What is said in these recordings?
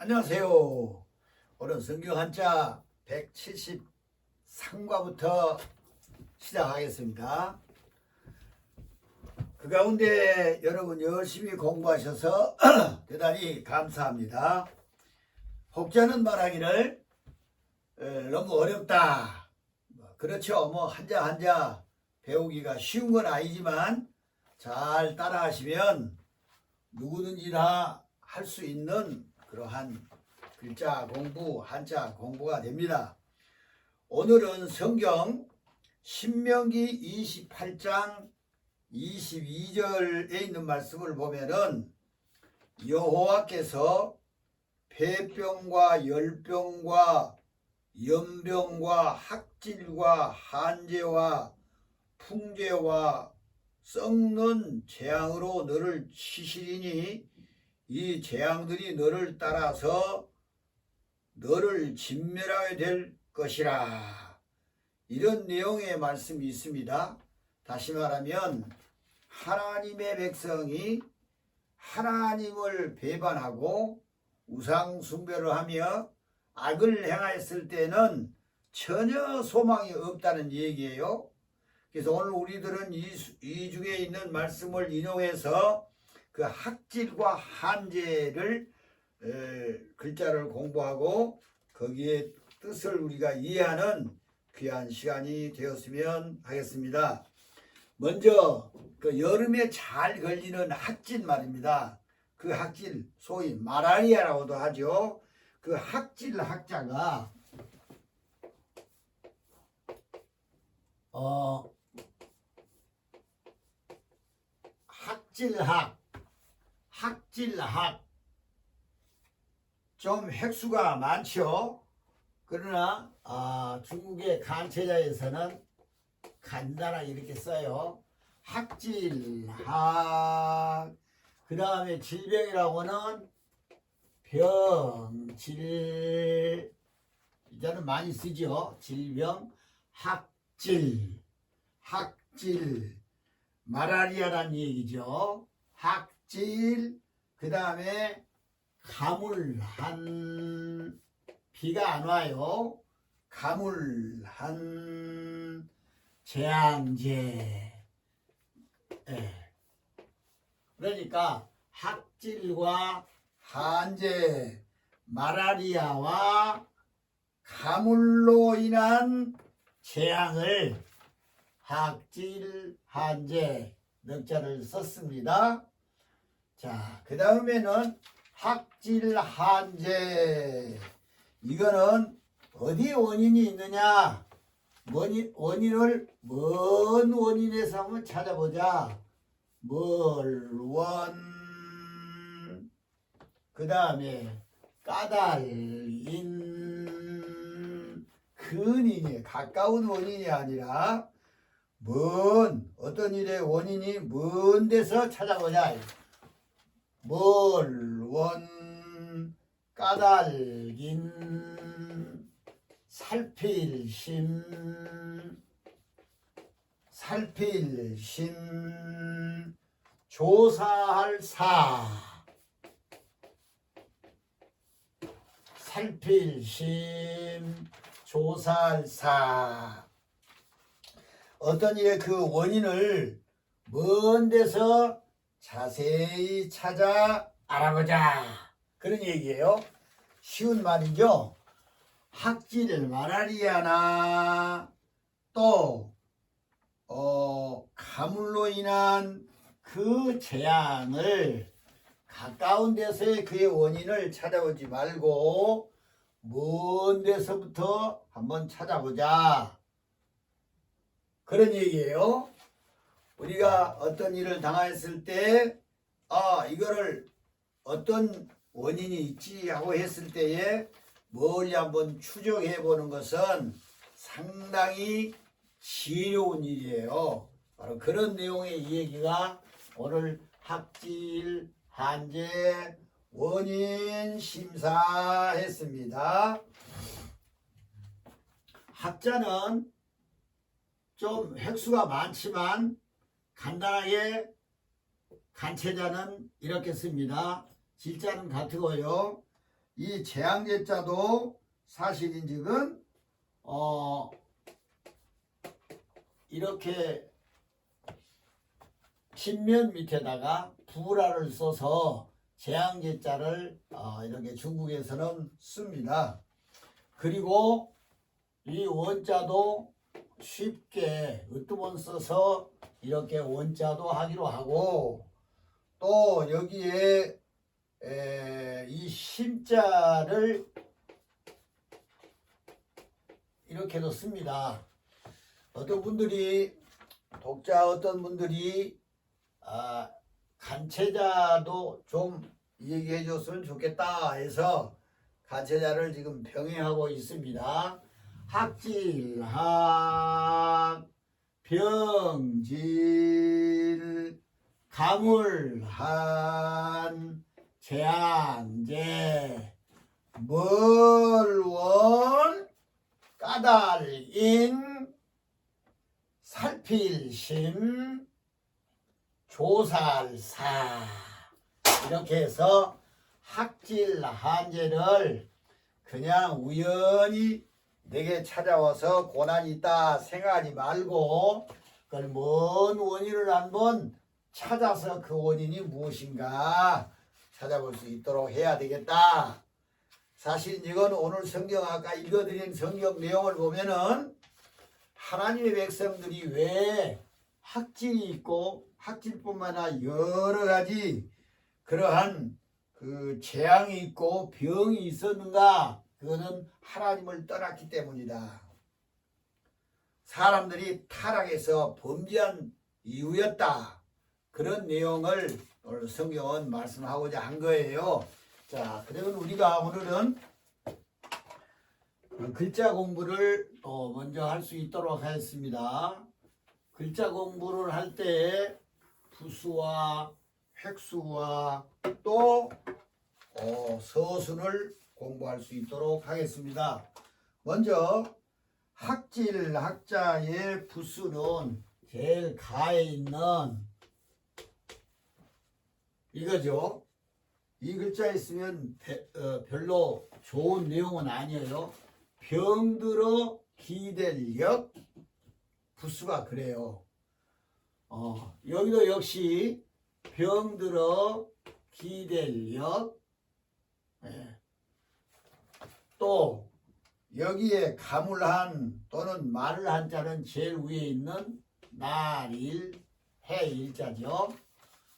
안녕하세요. 오늘 성경 한자 173과부터 시작하겠습니다. 그 가운데 여러분 열심히 공부하셔서 대단히 감사합니다. 혹자는 말하기를 너무 어렵다. 그렇죠. 뭐 한자 한자 배우기가 쉬운 건 아니지만 잘 따라하시면 누구든지 다 할 수 있는 그러한 글자 공부, 한자 공부가 됩니다. 오늘은 성경 신명기 28장 22절에 있는 말씀을 보면은 여호와께서 폐병과 열병과 연병과 학질과 한재와 풍재와 썩는 재앙으로 너를 치시리니 이 재앙들이 너를 따라서 너를 진멸하게 될 것이라. 이런 내용의 말씀이 있습니다. 다시 말하면 하나님의 백성이 하나님을 배반하고 우상 숭배를 하며 악을 행하였을 때는 전혀 소망이 없다는 얘기예요. 그래서 오늘 우리들은 이 중에 있는 말씀을 인용해서 그 학질과 한재를 글자를 공부하고 거기에 뜻을 우리가 이해하는 귀한 시간이 되었으면 하겠습니다. 먼저 그 여름에 잘 걸리는 학질 말입니다. 그 학질 소위 마라리아라고도 하죠. 그 학질 학자가 학질학 좀 획수가 많죠. 그러나 중국의 간체자에서는 간단하게 이렇게 써요. 학질학. 그 다음에 질병이라고는 병질. 이제는 많이 쓰죠. 질병, 학질, 마라리아라는 얘기죠. 학질. 그 다음에 가물한, 비가 안 와요. 가물한, 재앙제. 그러니까 학질과 한재, 마라리아와 가물로 인한 재앙을 학질, 한재 넉자를 썼습니다. 자, 그 다음에는 학질, 한재. 이거는 어디 원인이 있느냐? 원인을 먼 원인에서 한번 찾아보자. 멀원. 그 다음에 까닭인. 근인이 가까운 원인이 아니라 먼 어떤 일의 원인이 먼 데서 찾아보자. 멀원, 까닭인, 살필심, 조사할 사. 살필심, 조사할 사. 어떤 일의 그 원인을 먼 데서 자세히 찾아 알아보자. 그런 얘기예요. 쉬운 말이죠. 학질, 마라리아나 또 가물로 인한 그 재앙을 가까운 데서의 그의 원인을 찾아보지 말고 먼 데서부터 한번 찾아보자. 그런 얘기예요. 우리가 어떤 일을 당했을 때 이거를 어떤 원인이 있지 하고 했을 때에 멀리 한번 추적해 보는 것은 상당히 지혜로운 일이에요. 바로 그런 내용의 얘기가 오늘 학질, 한재, 원인 심사했습니다. 학자는 좀 획수가 많지만 간단하게 간체자는 이렇게 씁니다. 질자는 같고요. 이 재앙제자도 사실인즉은 이렇게 뒷면 밑에다가 부라를 써서 재앙제자를 이렇게 중국에서는 씁니다. 그리고 이 원자도 쉽게 으뜸원 써서 이렇게 원자도 하기로 하고, 또 여기에 이 심자를 이렇게도 씁니다. 어떤 분들이 어떤 분들이 간체자도 좀 얘기해 줬으면 좋겠다 해서 간체자를 지금 병행하고 있습니다. 학질학 병질 가물한 재앙제 멀원 까달인 살필심 조살사, 이렇게 해서 학질한제를 그냥 우연히 내게 찾아와서 고난이 있다 생각하지 말고 그걸 먼 원인을 한번 찾아서 그 원인이 무엇인가 찾아볼 수 있도록 해야 되겠다. 사실 이건 오늘 성경 아까 읽어드린 성경 내용을 보면은 하나님의 백성들이 왜 학질이 있고 학질뿐만 아니라 여러 가지 그러한 그 재앙이 있고 병이 있었는가? 그거는 하나님을 떠났기 때문이다. 사람들이 타락해서 범죄한 이유였다. 그런 내용을 오늘 성경은 말씀하고자 한 거예요. 자, 그러면 우리가 오늘은 글자 공부를 또 먼저 할 수 있도록 하겠습니다. 글자 공부를 할 때 부수와 획수와 또 서술을 공부할 수 있도록 하겠습니다. 먼저 학질 학자의 부수는 제일 가에 있는 이거죠. 이 글자 있으면 별로 좋은 내용은 아니에요. 병들어 기댈 역 부수가 그래요. 여기도 역시 병들어 기댈 역. 또 여기에 가물한 또는 말을 한자는 제일 위에 있는 날일 해일자죠.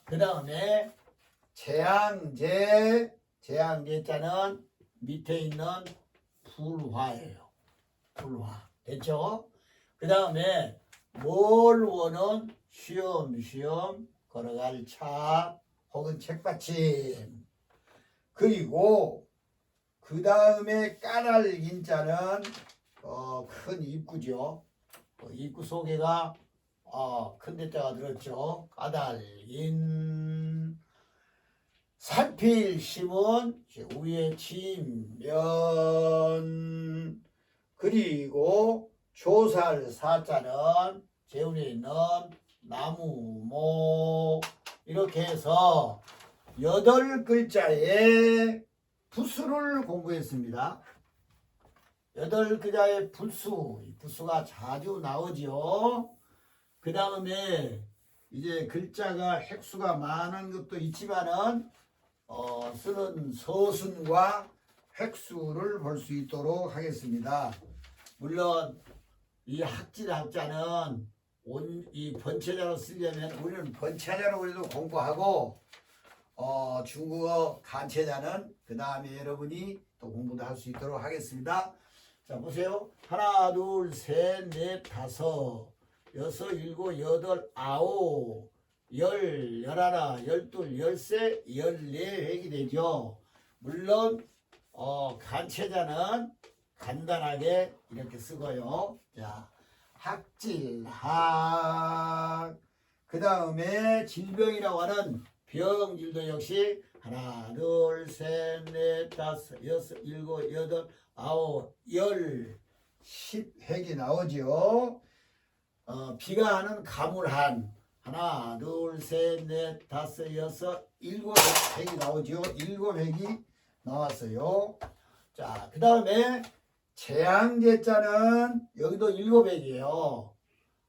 그 다음에 재앙제자는 밑에 있는 불화예요. 불화 됐죠? 그 다음에 몰원은 쉬엄쉬엄 걸어갈 차 혹은 책받침. 그리고 그 다음에 까랄긴 자는 큰 입구죠. 입구 소개가 큰 데자가 들었죠. 까달인. 살필심은 위에 지면. 그리고 조살 사자는 제운에 있는 나무목. 이렇게 해서 8글자의 부수를 공부했습니다. 8글자의 부수가 자주 나오죠. 그 다음에 이제 글자가 획수가 많은 것도 있지만은 쓰는 서순과 획수를 볼 수 있도록 하겠습니다. 물론 이 학질 학자는 이 번체자로 쓰려면 우리는 번체자로 그래도 공부하고 중국어 간체자는 그 다음에 여러분이 또 공부도 할 수 있도록 하겠습니다. 자, 보세요. 하나, 둘, 셋, 넷, 다섯, 여섯, 일곱, 여덟, 아홉, 열, 열하나, 열둘, 열세, 14획이 되죠. 물론 간체자는 간단하게 이렇게 쓰고요. 자, 학질학. 그 다음에 질병이라고 하는 병질도 역시 하나, 둘, 셋, 넷, 다섯, 여섯, 일곱, 여덟, 아홉, 열, 10획이 나오죠. 비가 하는 가물한 하나, 둘, 셋, 넷, 다섯, 여섯, 7획이 나오죠. 7획이 나왔어요. 자, 그 다음에 재앙제자는 여기도 7백이에요.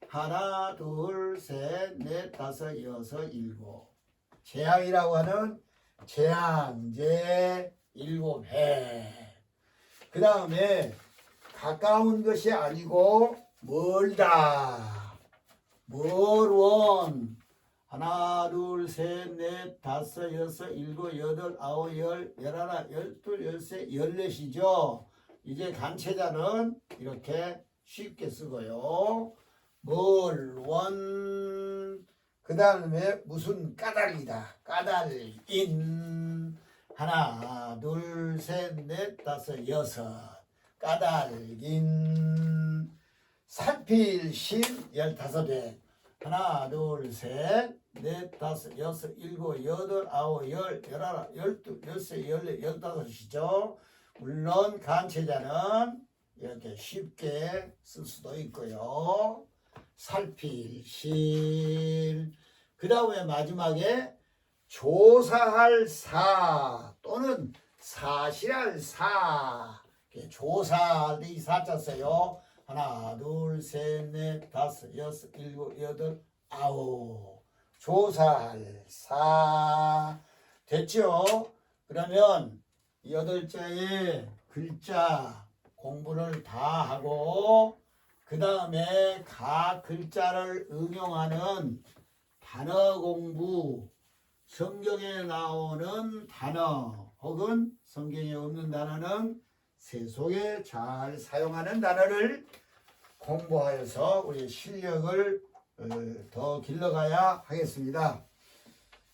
하나, 둘, 셋, 넷, 다섯, 여섯, 일곱. 재앙이라고 하는 재앙제 7백. 그 다음에 가까운 것이 아니고 멀다. 멀원. 하나, 둘, 셋, 넷, 다섯, 여섯, 일곱, 여덟, 아홉, 열, 열하나, 열둘, 열세, 열넷이죠. 이제 간체자는 이렇게 쉽게 쓰고요. 멀원. 그 다음에 무슨 까닭이다. 까닭인. 하나, 둘, 셋, 넷, 다섯, 여섯. 까닭인. 살필 신 15백. 하나, 둘, 셋, 넷, 다섯, 여섯, 일곱, 여덟, 아홉, 열, 열하나, 열둘, 열세, 열네, 열다섯이죠. 물론 간체자는 이렇게 쉽게 쓸 수도 있고요. 살필실. 그 다음에 마지막에 조사할 사 또는 사실할 사. 조사할 때 이 사자 써요. 하나, 둘, 셋, 넷, 다섯, 여섯, 일곱, 여덟, 아홉. 조사할 사. 됐죠? 그러면 8자의 글자 공부를 다 하고 그 다음에 각 글자를 응용하는 단어 공부, 성경에 나오는 단어 혹은 성경에 없는 단어는 세속에 잘 사용하는 단어를 공부하여서 우리 실력을 더 길러가야 하겠습니다.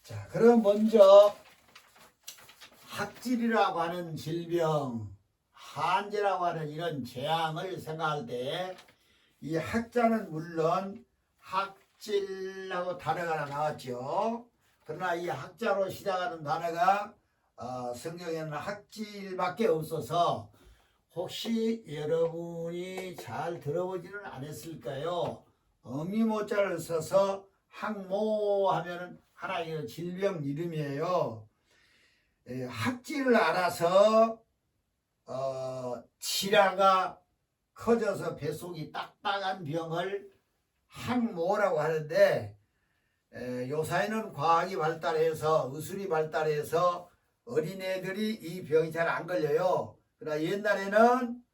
자, 그럼 먼저 학질이라고 하는 질병, 한재라고 하는 이런 재앙을 생각할 때 이 학자는 물론 학질하고 단어가 나왔죠. 그러나 이 학자로 시작하는 단어가 성경에는 학질밖에 없어서 혹시 여러분이 잘 들어보지는 않았을까요? 어미모자를 써서 학모 하면은 하나의 질병 이름이에요. 학질을 알아서 지라가 커져서 뱃속이 딱딱한 병을 학모라고 하는데 요사이는 과학이 발달해서 의술이 발달해서 어린애들이 이 병이 잘 안 걸려요. 그러나 옛날에는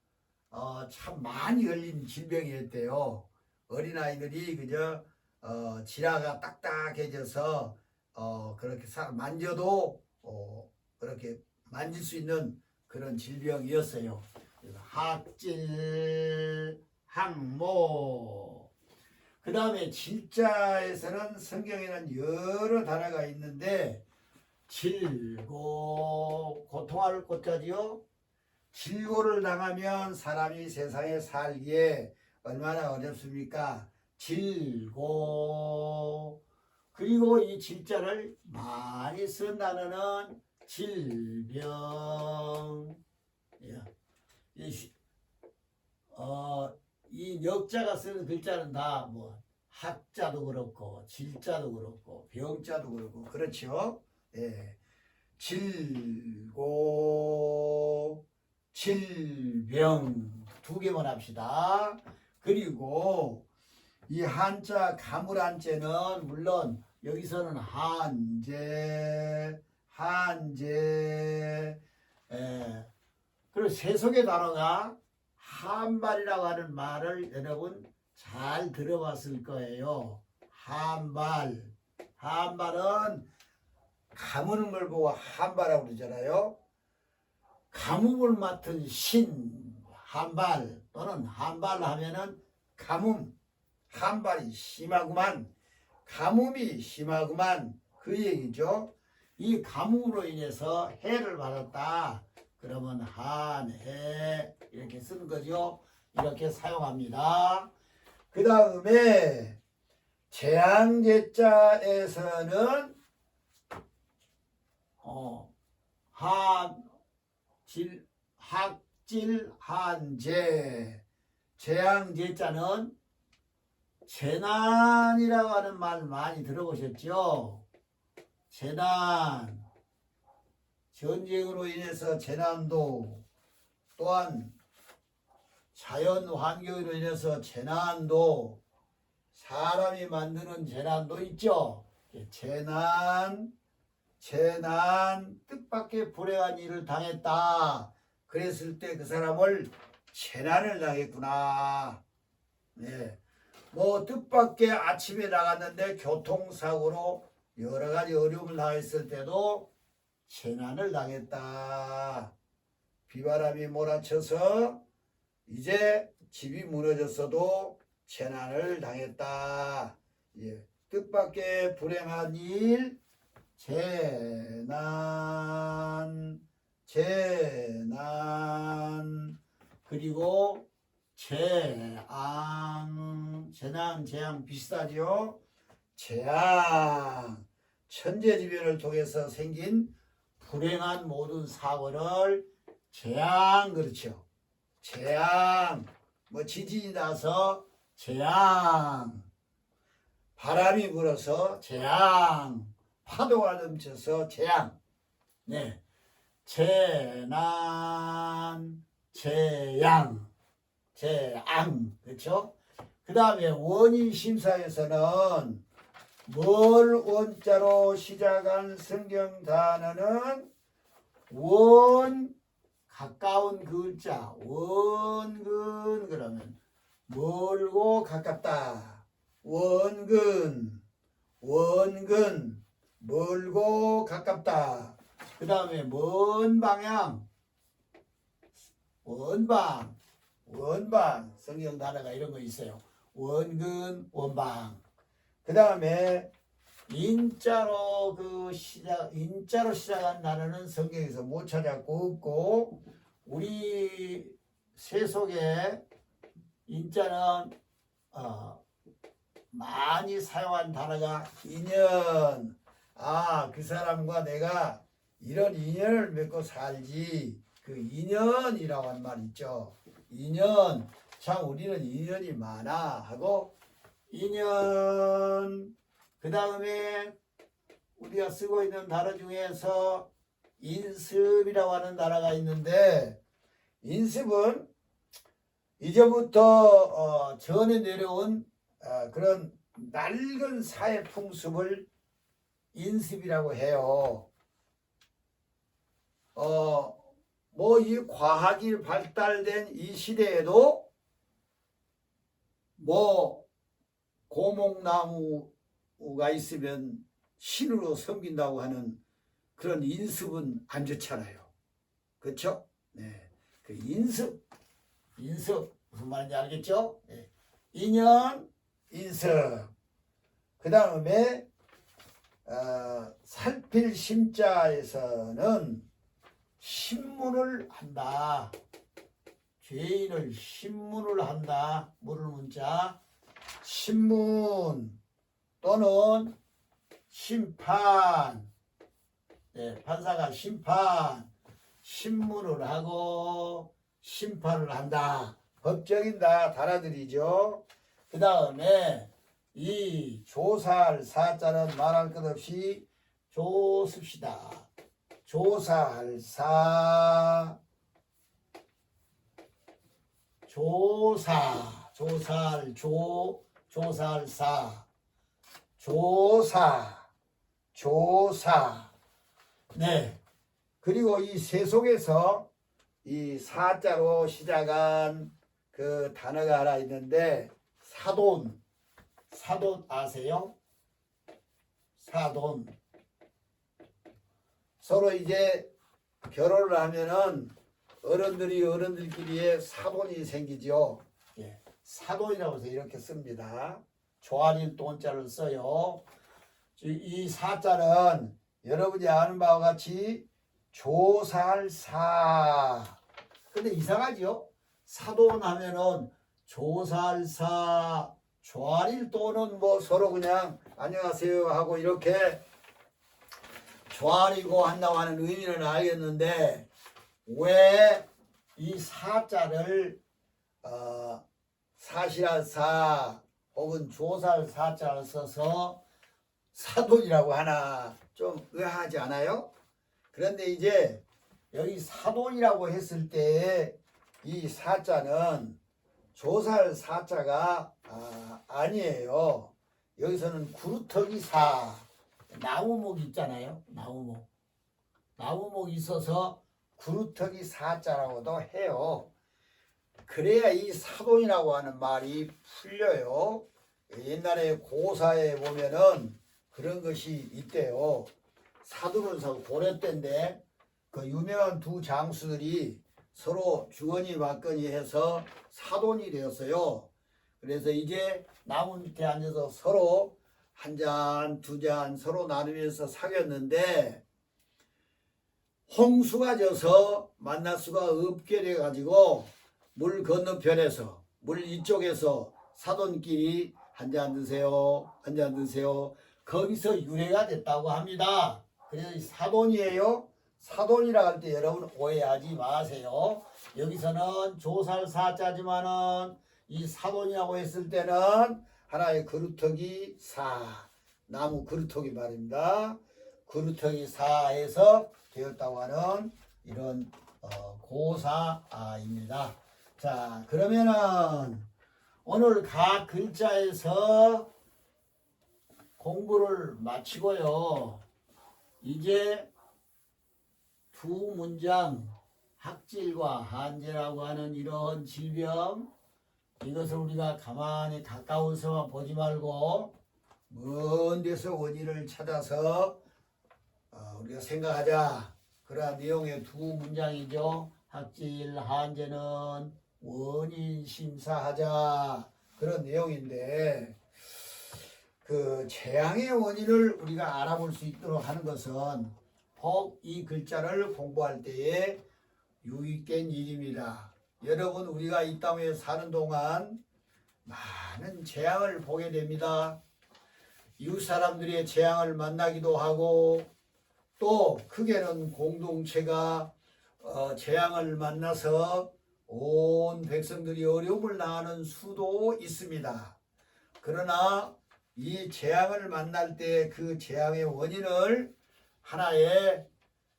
참 많이 걸린 질병이었대요. 어린아이들이 그저 지라가 딱딱해져서 그렇게 만져도 그렇게 만질 수 있는 그런 질병이었어요. 학질, 학모. 그 다음에 질자에서는 성경에는 여러 단어가 있는데 질고, 고통할 고자지요. 질고를 당하면 사람이 세상에 살기에 얼마나 어렵습니까? 질고. 그리고 이 질자를 많이 쓴 단어는 질병. 이 역자가 쓰는 글자는 다 뭐 학자도 그렇고 질자도 그렇고 병자도 그렇고 그렇죠. 예. 질고, 질병 두 개만 합시다. 그리고 이 한자 가물한자는 물론 여기서는 한제, 그리고 세속의 단어가 한발이라고 하는 말을 여러분 잘 들어봤을 거예요. 한발. 한발은 가무는 걸 보고 한발이라고 그러잖아요. 가뭄을 맡은 신, 한발 또는 한발 하면은 가뭄, 한발이 심하구만, 가뭄이 심하구만 그 얘기죠. 이 가뭄으로 인해서 해를 받았다. 그러면 한해 이렇게 쓰는 거죠. 이렇게 사용합니다. 그 다음에 재앙제자에서는 학질, 한재. 재앙제자는 재난이라고 하는 말 많이 들어보셨죠? 재난. 전쟁으로 인해서 재난도, 또한 자연 환경으로 인해서 재난도, 사람이 만드는 재난도 있죠. 재난, 뜻밖의 불행한 일을 당했다. 그랬을 때 그 사람을 재난을 당했구나. 네. 뭐 뜻밖의 아침에 나갔는데 교통사고로 여러 가지 어려움을 당했을 때도 재난을 당했다. 비바람이 몰아쳐서 이제 집이 무너졌어도 재난을 당했다. 예. 뜻밖의 불행한 일, 재난, 그리고 재앙 비슷하죠? 재앙, 천재지변을 통해서 생긴 불행한 모든 사고를 재앙, 그렇죠? 재앙, 뭐 지진이 나서 재앙, 바람이 불어서 재앙, 파도가 넘쳐서 재앙. 네, 재난, 재앙, 그렇죠? 그 다음에 원인 심사에서는 뭘 원자로 시작한 성경 단어는 가까운 글자, 원근, 그러면 멀고 가깝다. 원근, 멀고 가깝다. 그 다음에 먼 방향, 원방, 성경 단어가 이런 거 있어요. 원근, 원방. 그 다음에 인자로 시작한 단어는 성경에서 못 찾았고 없고, 우리 세속에 인자는 많이 사용한 단어가 인연. 그 사람과 내가 이런 인연을 맺고 살지. 그 인연이라고 하는 말 있죠. 인연. 참 우리는 인연이 많아 하고, 인연. 그 다음에 우리가 쓰고 있는 단어 중에서 인습이라고 하는 단어가 있는데, 인습은 이제부터 전에 내려온 그런 낡은 사회 풍습을 인습이라고 해요. 뭐 이 과학이 발달된 이 시대에도 뭐 고목나무가 있으면 신으로 섬긴다고 하는 그런 인습은 안 좋잖아요. 그렇죠? 네. 그 인습 무슨 말인지 알겠죠? 네. 인연, 인습. 그 다음에 살필 심자에서는 신문을 한다. 죄인을 신문을 한다. 물을 문자. 신문 또는 심판. 네, 판사가 신문을 하고 심판을 한다. 법적인 다 단어들이죠. 그 다음에 이 조사할 사자는 말할 것 없이 조습시다. 조사할 사, 조사할 사, 조사. 네. 그리고 이 세속에서 이 사자로 시작한 그 단어가 하나 있는데, 사돈 아세요? 사돈. 서로 이제 결혼을 하면은 어른들끼리의 사돈이 생기죠. 예. 사돈이라고 해서 이렇게 씁니다. 조아릴 돈자를 써요. 이 사자는 여러분이 아는 바와 같이 조사할 사. 근데 이상하죠? 사돈 하면은 조사할 사, 조아릴 돈은 뭐 서로 그냥 안녕하세요 하고 이렇게 조아리고 한다고 하는 의미는 알겠는데, 왜 이 사자를 사실할 사 혹은 조사할 사자를 써서 사돈이라고 하나 좀 의아하지 않아요? 그런데 이제 여기 사돈이라고 했을 때 이 사자는 조살 사자가 아니에요. 여기서는 구루터기 사, 나무목 있잖아요. 나무목 있어서 구루터기 사자라고도 해요. 그래야 이 사돈이라고 하는 말이 풀려요. 옛날에 고사에 보면은 그런 것이 있대요. 사두른서 고려 때인데 그 유명한 두 장수들이 서로 주거니 받거니 해서 사돈이 되었어요. 그래서 이제 나무 밑에 앉아서 서로 한 잔, 두 잔 서로 나누면서 사귀었는데 홍수가 져서 만날 수가 없게 돼가지고 물 건너편에서 물 이쪽에서 사돈끼리 한 잔 드세요, 한 잔 드세요. 거기서 유래가 됐다고 합니다. 그래서 사돈이에요. 사돈이라 할 때 여러분 오해하지 마세요. 여기서는 조살 사자지만은 이 사돈이라고 했을 때는 하나의 그루터기 사, 나무 그루터기 말입니다. 그루터기 사에서 되었다고 하는 이런 고사입니다. 자, 그러면은 오늘 각 글자에서 공부를 마치고요. 이제 두 문장 학질과 한제라고 하는 이런 질병, 이것을 우리가 가만히 가까워서만 보지 말고 먼 데서 원인을 찾아서 우리가 생각하자. 그러한 내용의 두 문장이죠. 학질, 한제는 원인 심사하자. 그런 내용인데 그 재앙의 원인을 우리가 알아볼 수 있도록 하는 것은 꼭 이 글자를 공부할 때에 유익된 일입니다. 여러분 우리가 이 땅에 사는 동안 많은 재앙을 보게 됩니다. 이웃 사람들의 재앙을 만나기도 하고 또 크게는 공동체가 재앙을 만나서 온 백성들이 어려움을 당하는 수도 있습니다. 그러나 이 재앙을 만날 때 그 재앙의 원인을 하나의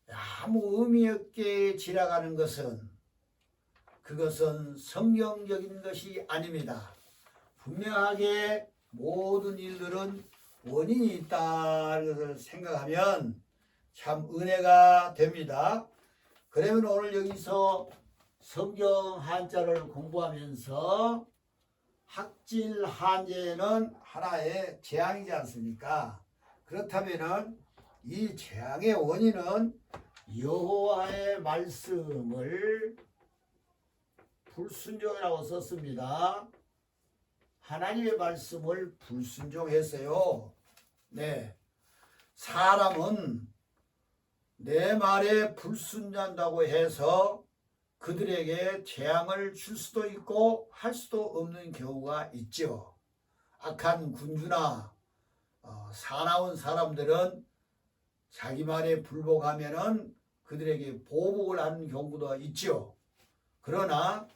아무 의미 없게 지나가는 것은 그것은 성경적인 것이 아닙니다. 분명하게 모든 일들은 원인이 있다는 것을 생각하면 참 은혜가 됩니다. 그러면 오늘 여기서 성경 한자를 공부하면서 학질 한제는 하나의 재앙이지 않습니까? 그렇다면은 이 재앙의 원인은 여호와의 말씀을 불순종이라고 썼습니다. 하나님의 말씀을 불순종했어요. 네, 사람은 내 말에 불순종한다고 해서 그들에게 재앙을 줄 수도 있고 할 수도 없는 경우가 있죠. 악한 군주나 사나운 사람들은 자기 말에 불복하면은 그들에게 보복을 하는 경우도 있죠. 그러나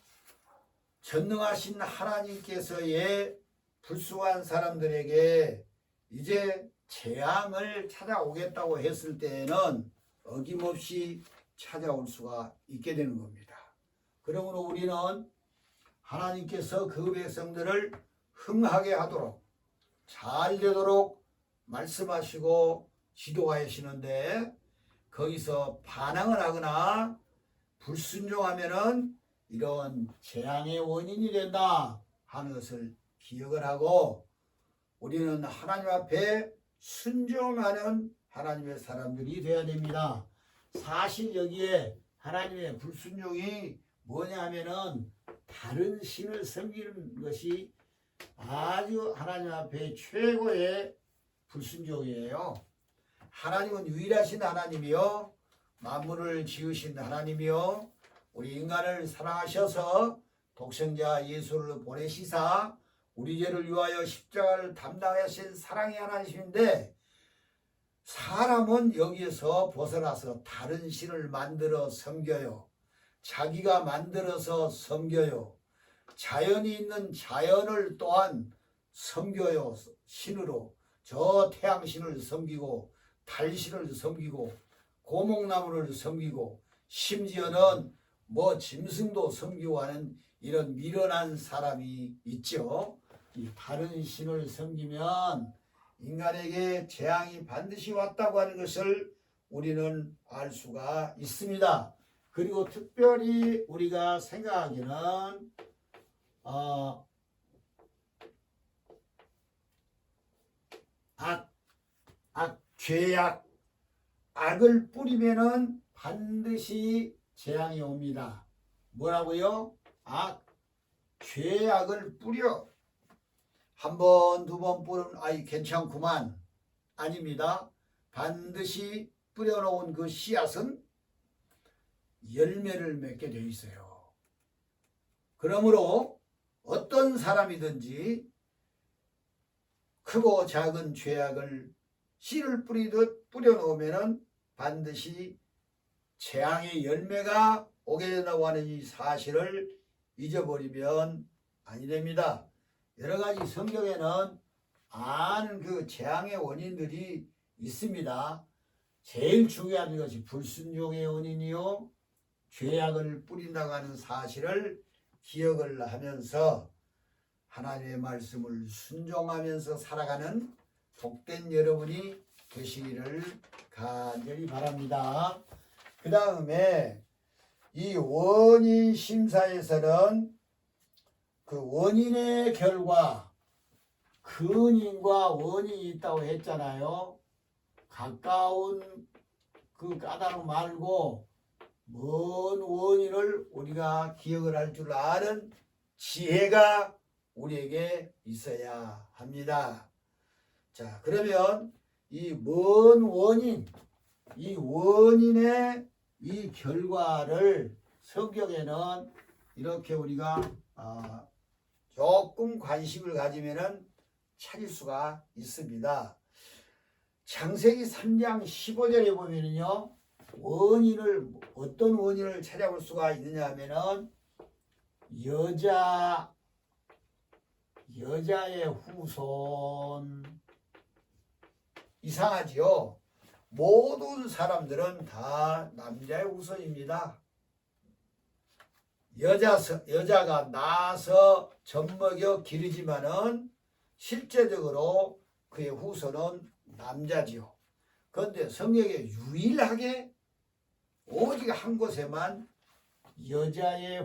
전능하신 하나님께서의 불순한 사람들에게 이제 재앙을 찾아오겠다고 했을 때에는 어김없이 찾아올 수가 있게 되는 겁니다. 그러므로 우리는 하나님께서 그 백성들을 흥하게 하도록 잘 되도록 말씀하시고 지도하시는데 거기서 반항을 하거나 불순종하면은 이런 재앙의 원인이 된다 하는 것을 기억을 하고 우리는 하나님 앞에 순종하는 하나님의 사람들이 되어야 됩니다. 사실 여기에 하나님의 불순종이 뭐냐 하면은 다른 신을 섬기는 것이 아주 하나님 앞에 최고의 불순종이에요. 하나님은 유일하신 하나님이요 만물을 지으신 하나님이요 우리 인간을 사랑하셔서 독생자 예수를 보내시사 우리 죄를 위하여 십자가를 담당하신 사랑의 하나님인데 사람은 여기에서 벗어나서 다른 신을 만들어 섬겨요. 자기가 만들어서 섬겨요. 자연이 있는 자연을 또한 섬겨요. 신으로 저 태양신을 섬기고 달신을 섬기고 고목나무를 섬기고 심지어는 뭐 짐승도 섬기고 하는 이런 미련한 사람이 있죠. 이 다른 신을 섬기면 인간에게 재앙이 반드시 왔다고 하는 것을 우리는 알 수가 있습니다. 그리고 특별히 우리가 생각하기는 죄악, 악을 뿌리면은 반드시 재앙이 옵니다. 뭐라고요? 죄악을 뿌려. 한 번, 두 번 뿌리면 아이 괜찮구만. 아닙니다. 반드시 뿌려놓은 그 씨앗은 열매를 맺게 돼 있어요. 그러므로 어떤 사람이든지 크고 작은 죄악을 씨를 뿌리듯 뿌려놓으면 반드시 재앙의 열매가 오게 된다고 하는 이 사실을 잊어버리면 아니 됩니다. 여러 가지 성경에는 많은 그 재앙의 원인들이 있습니다. 제일 중요한 것이 불순종의 원인이요, 죄악을 뿌린다고 하는 사실을 기억을 하면서 하나님의 말씀을 순종하면서 살아가는 복된 여러분이 되시기를 간절히 바랍니다. 그 다음에 이 원인 심사에서는 그 원인의 결과, 근인과 원인이 있다고 했잖아요. 가까운 그 까닭 말고 먼 원인을 우리가 기억을 할 줄 아는 지혜가 우리에게 있어야 합니다. 자, 그러면 이 먼 원인, 이 원인의 이 결과를 성경에는 이렇게 우리가 조금 관심을 가지면은 찾을 수가 있습니다. 창세기 3장 15절에 보면은요, 어떤 원인을 찾아볼 수가 있느냐 하면은 여자의 후손. 이상하지요? 모든 사람들은 다 남자의 후손입니다. 여자가 낳아서 젖먹여 기르지만은 실제적으로 그의 후손은 남자지요. 그런데 성경에 유일하게 오직 한 곳에만 여자의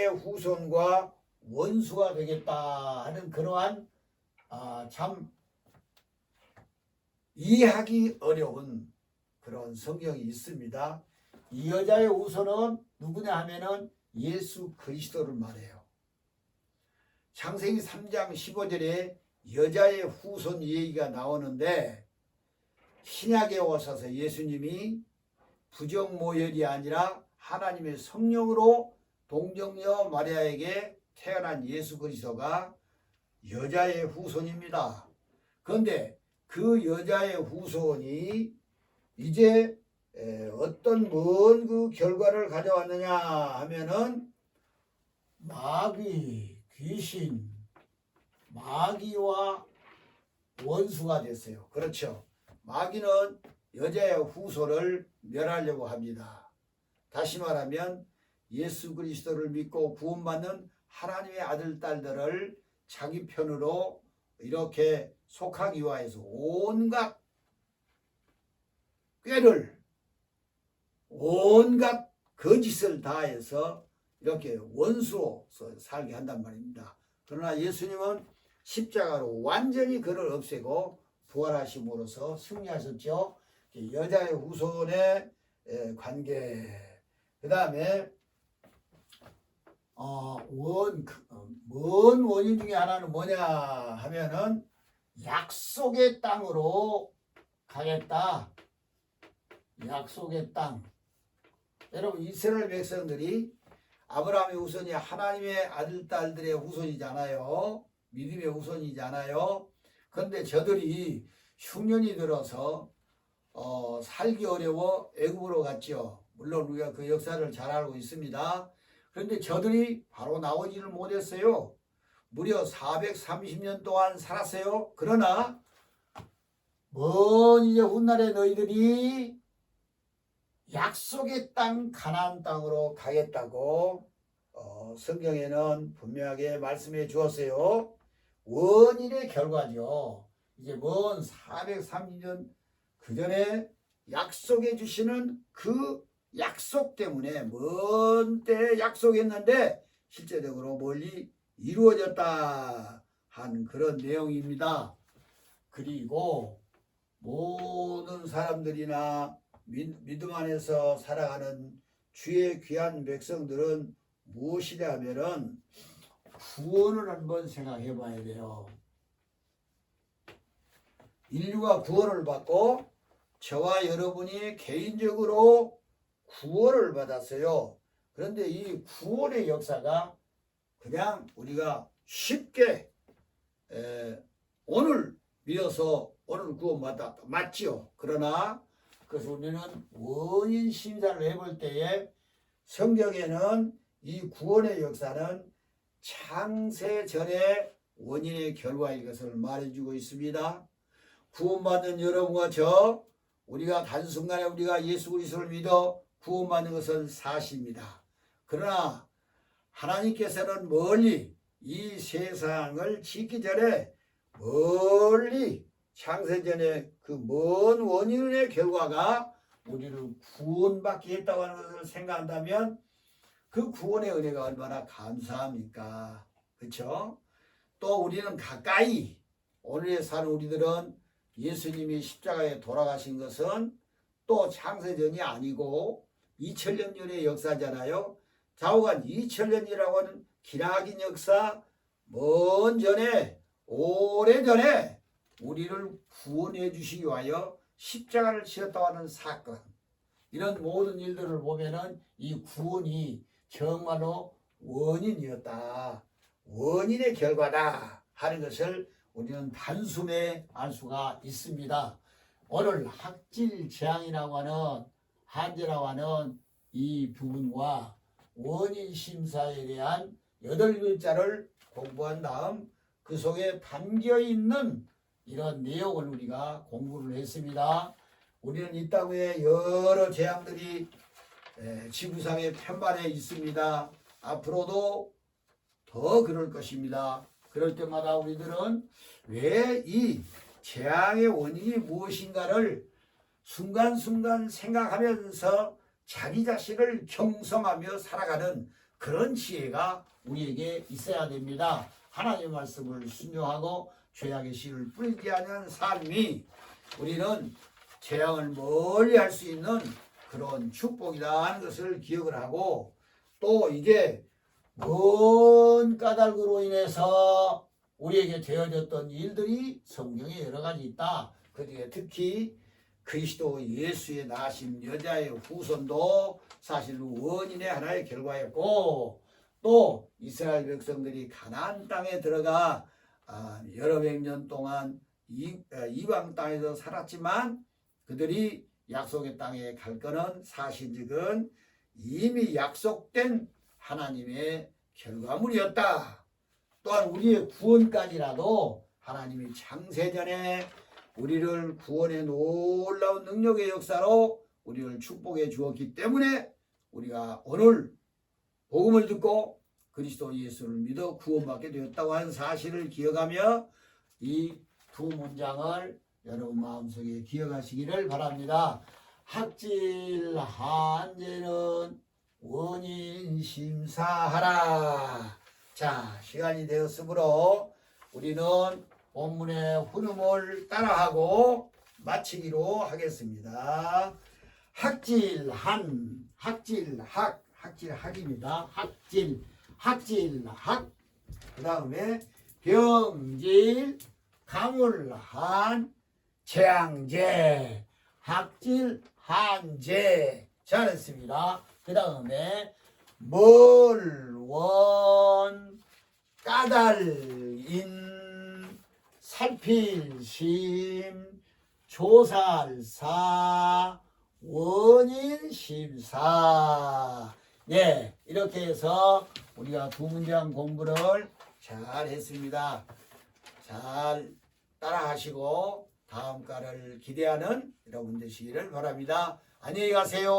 후손과 원수가 되겠다 하는 그러한 참 이해하기 어려운 그런 성경이 있습니다. 이 여자의 후손은 누구냐 하면은 예수 그리스도를 말해요. 창세기 3장 15절에 여자의 후손 얘기가 나오는데, 신약에 오셔서 예수님이 부정모혈이 아니라 하나님의 성령으로 동정녀 마리아에게 태어난 예수 그리스도가 여자의 후손입니다. 그런데 그 여자의 후손이 이제 어떤 먼 그 결과를 가져왔느냐 하면은 마귀, 귀신, 마귀와 원수가 됐어요. 그렇죠. 마귀는 여자의 후손을 멸하려고 합니다. 다시 말하면 예수 그리스도를 믿고 구원받는 하나님의 아들, 딸들을 자기 편으로 이렇게 속하기 위해서 온갖 꾀를, 온갖 거짓을 다해서 이렇게 원수로서 살게 한단 말입니다. 그러나 예수님은 십자가로 완전히 그를 없애고 부활하심으로써 승리하셨죠. 여자의 후손의 관계. 그 다음에 먼 원인 중에 하나는 뭐냐 하면은 약속의 땅으로 가겠다. 약속의 땅. 여러분, 이스라엘 백성들이 아브라함의 후손이 하나님의 아들, 딸들의 후손이잖아요. 믿음의 후손이잖아요. 그런데 저들이 흉년이 들어서 살기 어려워 애굽으로 갔죠. 물론 우리가 그 역사를 잘 알고 있습니다. 그런데 저들이 바로 나오지를 못했어요. 무려 430년 동안 살았어요. 그러나 먼 이제 훗날에 너희들이 약속의 땅 가나안 땅으로 가겠다고 성경에는 분명하게 말씀해 주었어요. 원인의 결과죠. 이제 먼 430년 그 전에 약속해 주시는 그 약속 때문에 먼 때 약속했는데 실제적으로 멀리 이루어졌다 한 그런 내용입니다. 그리고 모든 사람들이나 믿음 안에서 살아가는 주의 귀한 백성들은 무엇이냐 하면은 구원을 한번 생각해 봐야 돼요. 인류가 구원을 받고 저와 여러분이 개인적으로 구원을 받았어요. 그런데 이 구원의 역사가 그냥 우리가 쉽게 오늘 믿어서 오늘 구원받았다. 맞지요? 그러나 그래서 우리는 원인 심사를 해볼 때에 성경에는 이 구원의 역사는 창세 전의 원인의 결과인 것을 말해주고 있습니다. 구원받는 여러분과 저 우리가 단순간에 우리가 예수 그리스도를 믿어 구원받는 것은 사실입니다. 그러나 하나님께서는 멀리 이 세상을 짓기 전에 멀리 창세전에 그 먼 원인의 결과가 우리를 구원받게 했다고 하는 것을 생각한다면 그 구원의 은혜가 얼마나 감사합니까? 그렇죠? 또 우리는 가까이 오늘에 사는 우리들은 예수님이 십자가에 돌아가신 것은 또 창세전이 아니고 2000년 전의 역사잖아요. 좌우간 2000년이라고 하는 기나긴 역사 먼 전에 오래전에 우리를 구원해 주시기 위하여 십자가를 지었다고 하는 사건, 이런 모든 일들을 보면은 이 구원이 정말로 원인이었다, 원인의 결과다 하는 것을 우리는 단숨에 알 수가 있습니다. 오늘 학질재앙이라고 하는 한제라고 하는 이 부분과 원인 심사에 대한 8글자를 공부한 다음 그 속에 담겨 있는 이런 내용을 우리가 공부를 했습니다. 우리는 이 땅에 여러 재앙들이 지구상의 편반에 있습니다. 앞으로도 더 그럴 것입니다. 그럴 때마다 우리들은 왜 이 재앙의 원인이 무엇인가를 순간순간 생각하면서 자기 자신을 경성하며 살아가는 그런 지혜가 우리에게 있어야 됩니다. 하나님의 말씀을 순종하고 죄악의 씨를 뿌리지 않는 삶이 우리는 재앙을 멀리 할 수 있는 그런 축복이다 하는 것을 기억을 하고, 또 이게 먼 까닭으로 인해서 우리에게 되어졌던 일들이 성경에 여러 가지 있다. 그중에 특히 그리스도 예수의 나신 여자의 후손도 사실 원인의 하나의 결과였고, 또 이스라엘 백성들이 가나안 땅에 들어가 여러 백 년 동안 이방 땅에서 살았지만 그들이 약속의 땅에 갈 거는 사실직은 이미 약속된 하나님의 결과물이었다. 또한 우리의 구원까지라도 하나님이 창세전에 우리를 구원의 놀라운 능력의 역사로 우리를 축복해 주었기 때문에 우리가 오늘 복음을 듣고 그리스도 예수를 믿어 구원받게 되었다고 하는 사실을 기억하며 이 두 문장을 여러분 마음속에 기억하시기를 바랍니다. 학질한제는 원인 심사하라. 자, 시간이 되었으므로 우리는 본문의 흐름을 따라하고 마치기로 하겠습니다. 학질학입니다. 학질학. 그 다음에 병질, 가물한, 재앙제, 학질한제. 잘했습니다. 그 다음에 멀원, 까달인, 살필심, 조살사, 원인심사. 네, 이렇게 해서 우리가 두 문장 공부를 잘 했습니다. 잘 따라하시고 다음 과를 기대하는 여러분 되시기를 바랍니다. 안녕히 가세요.